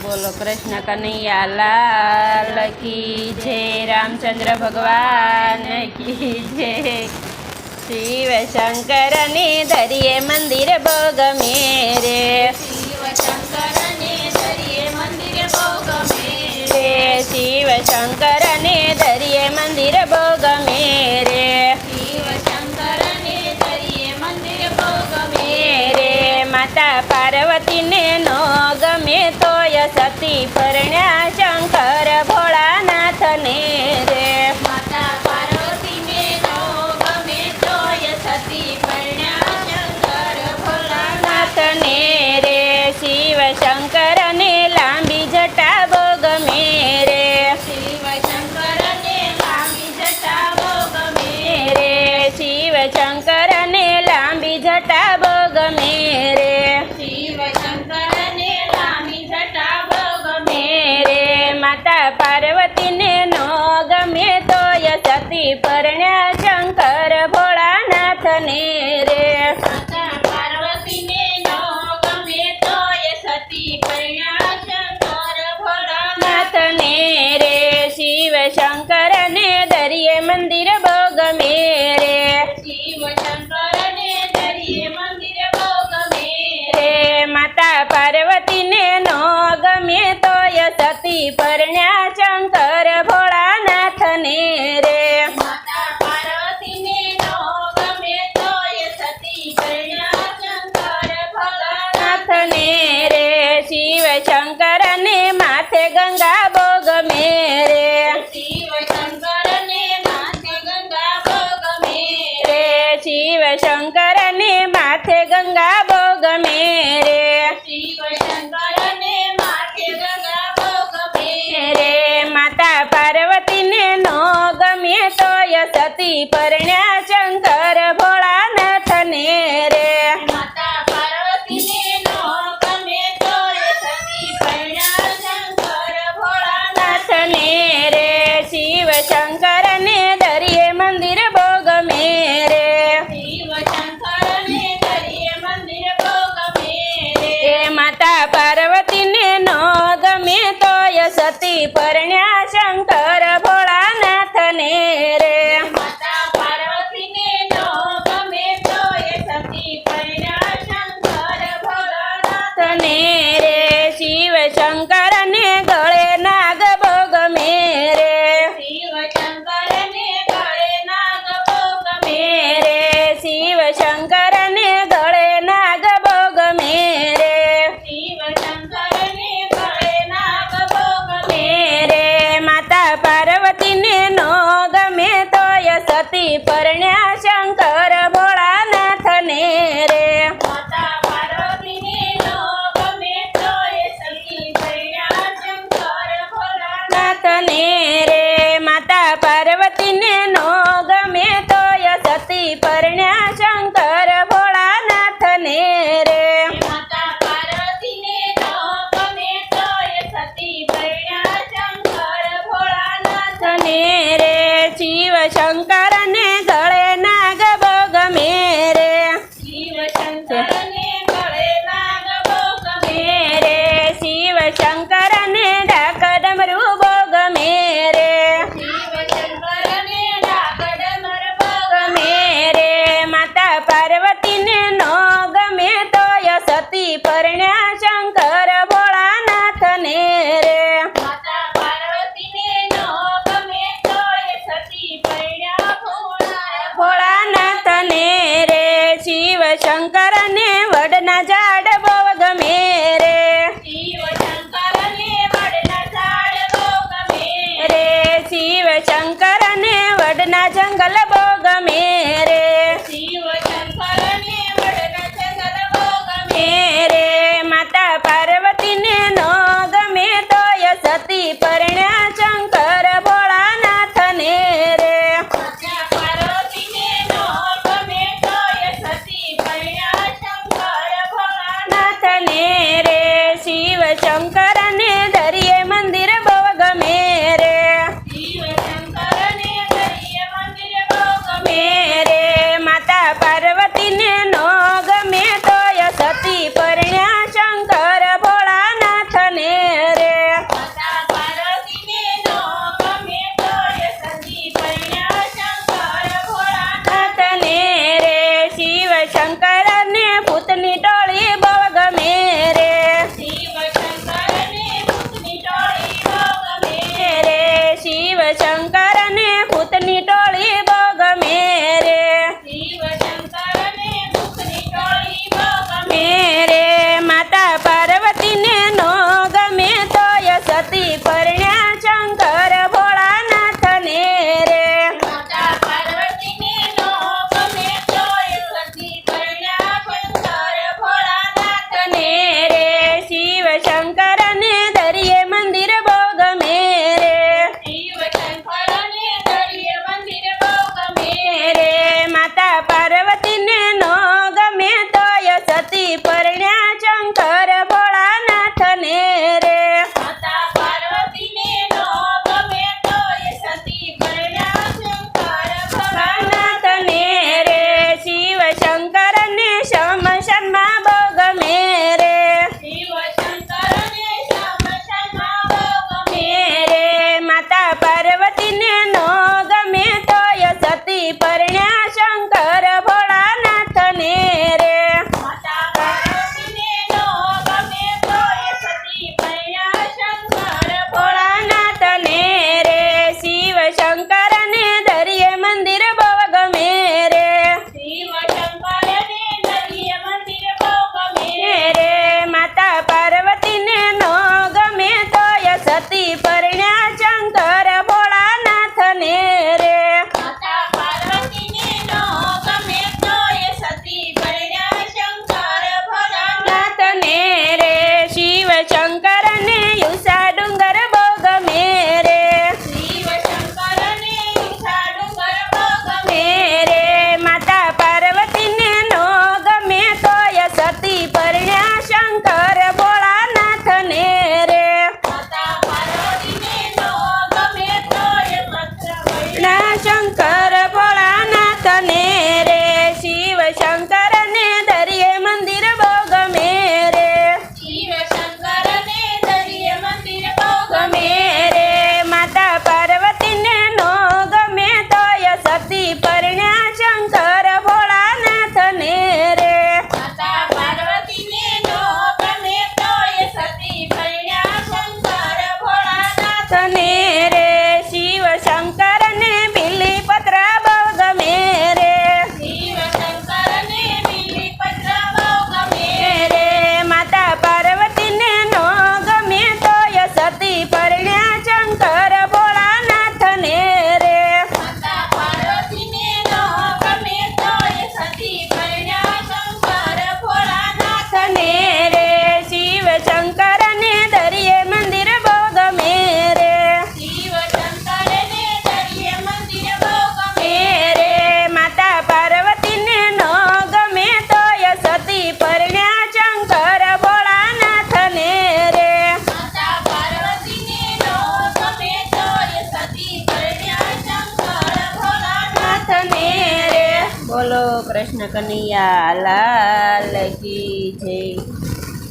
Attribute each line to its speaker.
Speaker 1: बोलो कृष्ण कन्हैया लाल की जय, रामचंद्र भगवान की जय। शिव शंकर ने धरिए मंदिर भोग मेरे,
Speaker 2: शिव शंकर ने धरिए मंदिर भोग मेरे,
Speaker 1: शिव शंकर ने धरिए मंदिर भोग मेरे,
Speaker 2: शिव शंकर ने धरिए मंदिर भोग
Speaker 1: मेरे। माता पार्वती ने नो गमे तो सती परण्या शंकर भोळानाथ ने रे,
Speaker 2: माता पार्वती ने नो गमे तो सती परण्या शंकर भोलानाथ
Speaker 1: ने रे। शिव शंकर ने लांबी जटा भोग मेरे,
Speaker 2: शिव शंकर ने लांबी जटा भोग
Speaker 1: मेरे, शिव शंकर ने लांबी जटा भोग मेरे,
Speaker 2: शिव शंकर ने लांबी जटा भोग
Speaker 1: मेरे। माता पार्वती ने नो गमे तो सती परण्या शंकर भोळानाथ ने रे,
Speaker 2: माता पार्वती ने नो गमे तो सती परण्या शंकर भोलानाथ
Speaker 1: नाथ ने रे। शिव शंकर ने धरिए मंदिर भोग मेरे,
Speaker 2: शिव शंकर ने धरिए मंदिर भोग मेरे,
Speaker 1: रे। माता पार्वती ने नो गमे तो सती परण्या शंकर भोळानाथ ने रे,
Speaker 2: माता पार्वती ने नो गमे तो सती परण्या शंकर भोलानाथ
Speaker 1: नाथ ने रे। शिव शंकर ने माथे गंगा भोग मेरे,
Speaker 2: शिव शंकर ने माथे गंगा भोग मेरे,
Speaker 1: रे। शिव शंकर ने माथे गंगा भोग मेरे,
Speaker 2: शिव शंकर ने माथे गंगा भोग मेरे,
Speaker 1: रे। माता पार्वती ने नो गमे तो सती परण्या शंकर भोळानाथ ने रे,
Speaker 2: माता पार्वती ने नो गमे तो सती परण्या शंकर भोलानाथ
Speaker 1: नाथ ने रे। शिव शंकर ने धरिए मंदिर भोग मेरे,
Speaker 2: शिव शंकर ने धरिए मंदिर भोग मेरे,
Speaker 1: ए माता पार्वती ने नो गमे तो सती परण्या शंकर भोळानाथ ने रे,
Speaker 2: माता पार्वती ने नो गमे तो सती परण्या शंकर भोलानाथ
Speaker 1: नाथ ने रे। शिव शंकर ने गळे नाग भोग मेरे,
Speaker 2: शिव शंकर ने गळे नाग भोग
Speaker 1: मेरे। शिव शंकर ने गळे नाग भोग मेरे,
Speaker 2: शिव शंकर ने गळे नाग भोग
Speaker 1: मेरे। माता पार्वती ने नो गमे तो सती परण्या शंकर भोळानाथ ने रे,
Speaker 2: माता पार्वती ने नो गमे तो सती परण्या शंकर भोलानाथ
Speaker 1: नाथ ने रे। माता पार्वती ने नो गमे तो सती परण्या शंकर भोळानाथ ने रे,
Speaker 2: माता पार्वती ने नो गमे तो सती परण्या शंकर भोलानाथ
Speaker 1: ने रे। शिव शंकर ने गळे नाग भोग मेरे,
Speaker 2: शिव शंकर ने गळे नाग भोग
Speaker 1: मेरे। शिव शंकर ने ढाक डमरू भोग मेरे,
Speaker 2: शिव शंकर ने डाक डमर भोग
Speaker 1: मेरे। माता पार्वती ने नो गमे तो सती परण्या शंकर भोळानाथ ने रे,
Speaker 2: माता पार्वती ने नो गमे तो सती परण्या
Speaker 1: भोळानाथ ने रे। शिव शंकर ने वडना झाड भोग मेरे,
Speaker 2: शिव शंकर ने वडना झाड भोग मेरे,
Speaker 1: रे। शिव शंकर ने वडना जंगल भोग मेरे,
Speaker 2: शिव शंकर ने वडना जंगल भोग
Speaker 1: मेरे। माता पार्वती ने नो गमे तो सती परण्या शंकर भोळानाथ ने रे,
Speaker 2: माता पार्वती ने नो गमे तो सती परण्या शंकर भोलानाथ
Speaker 1: नाथ ने रे। शिव शंकर ने धरिए मंदिर भोग मेरे,
Speaker 2: शिव शंकर ने धरिए मंदिर भोग
Speaker 1: નાથને રે શિવ શંકરને બિલીપત્ર બહુ ગમે રે
Speaker 2: શિવ શંકરને બિલીપત્ર બહુ ગમે
Speaker 1: રે માતા પાર્વતીને નો ગમે તોય સતી પરણ્યા શંકર ભોળાનાથને રે
Speaker 2: માતા પાર્વતીને નો ગમે તોય સતી પરણ્યા શંકર ભોળાનાથ
Speaker 1: નાથને રે શિવ શંકરને દરિયે મંદિર બહુ ગમે રે
Speaker 2: શિવ શંકરને દરિયે મંદિર બહુ ગમે
Speaker 1: રે માતા પાર્વતીને નો ગમે તોય સતી પરણ્યા શંકર ભોળાનાથને રે
Speaker 2: માતા પાર્વતીને નો ગમે તોય સતી પરણ્યા શંકર ભોળાનાથ
Speaker 1: નાથને રે બોલો કૃષ્ણ કનૈયા લાલ કી જય